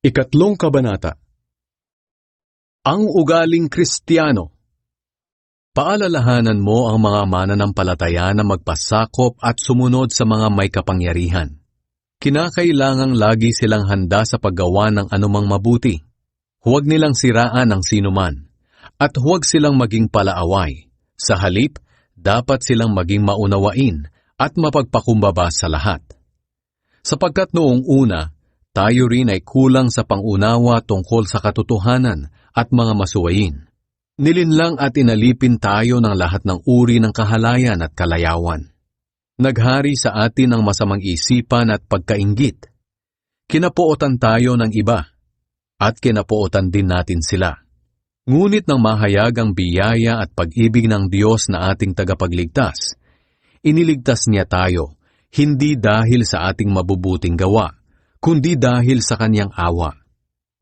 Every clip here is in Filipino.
Ikatlong kabanata. Ang ugaling Kristiyano. Paalalahanan mo ang mga mananampalataya na magpasakop at sumunod sa mga may kapangyarihan. Kinakailangang lagi silang handa sa paggawa ng anumang mabuti. Huwag nilang siraan ang sinuman, at huwag silang maging palaaway. Sa halip, dapat silang maging maunawain at mapagpakumbaba sa lahat. Sapagkat noong una, tayo rin ay kulang sa pangunawa tungkol sa katotohanan at mga masuwayin. Nilinlang at inalipin tayo ng lahat ng uri ng kahalayan at kalayawan. Naghari sa atin ang masamang isipan at pagkainggit. Kinapootan tayo ng iba, at kinapootan din natin sila. Ngunit nang mahayag ang biyaya at pag-ibig ng Diyos na ating tagapagligtas, iniligtas niya tayo, hindi dahil sa ating mabubuting gawa, kundi dahil sa kanyang awa.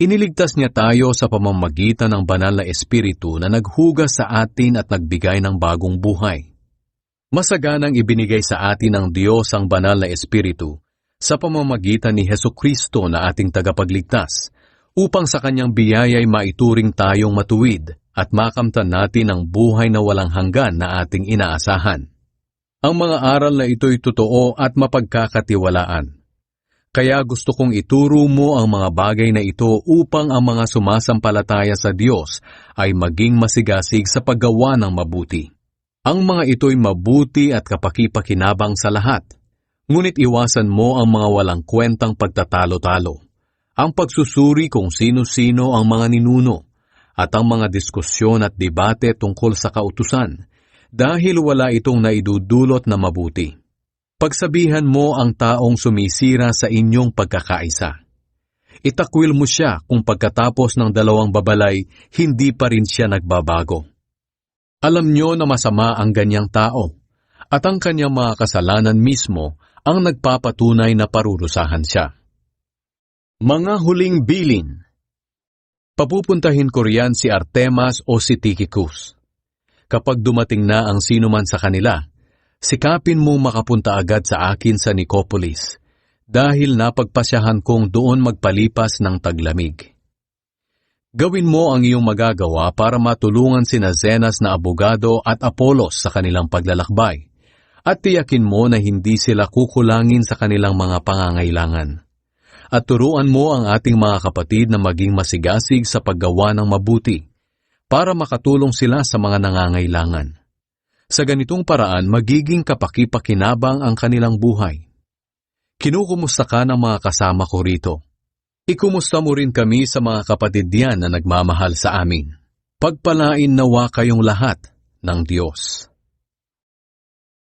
Iniligtas niya tayo sa pamamagitan ng banal na Espiritu na naghugas sa atin at nagbigay ng bagong buhay. Masaganang ibinigay sa atin ng Diyos ang banal na Espiritu sa pamamagitan ni Hesukristo na ating tagapagligtas, upang sa kanyang biyaya'y maituring tayong matuwid at makamtan natin ang buhay na walang hanggan na ating inaasahan. Ang mga aral na ito'y totoo at mapagkakatiwalaan. Kaya gusto kong ituro mo ang mga bagay na ito upang ang mga sumasampalataya sa Diyos ay maging masigasig sa paggawa ng mabuti. Ang mga ito'y mabuti at kapaki-pakinabang sa lahat. Ngunit iwasan mo ang mga walang kwentang pagtatalo-talo, ang pagsusuri kung sino-sino ang mga ninuno, at ang mga diskusyon at debate tungkol sa kautusan, dahil wala itong naidudulot na mabuti. Pagsabihan mo ang taong sumisira sa inyong pagkakaisa. Itakwil mo siya kung pagkatapos ng 2 babalay, hindi pa rin siya nagbabago. Alam nyo na masama ang ganyang tao, at ang kanyang mga kasalanan mismo ang nagpapatunay na parurusahan siya. Mga huling bilin. Papupuntahin ko riyan si Artemas o si Tychicus. Kapag dumating na ang sinuman sa kanila, sikapin mo makapunta agad sa akin sa Nicopolis, dahil napagpasyahan kong doon magpalipas ng taglamig. Gawin mo ang iyong magagawa para matulungan sina Zenas na abogado at Apolos sa kanilang paglalakbay, at tiyakin mo na hindi sila kukulangin sa kanilang mga pangangailangan. At turuan mo ang ating mga kapatid na maging masigasig sa paggawa ng mabuti, para makatulong sila sa mga nangangailangan. Sa ganitong paraan, magiging kapaki-pakinabang ang kanilang buhay. Kinukumusta ka ng mga kasama ko rito. Ikumusta mo rin kami sa mga kapatid diyan na nagmamahal sa amin. Pagpalain nawa kayong lahat ng Diyos.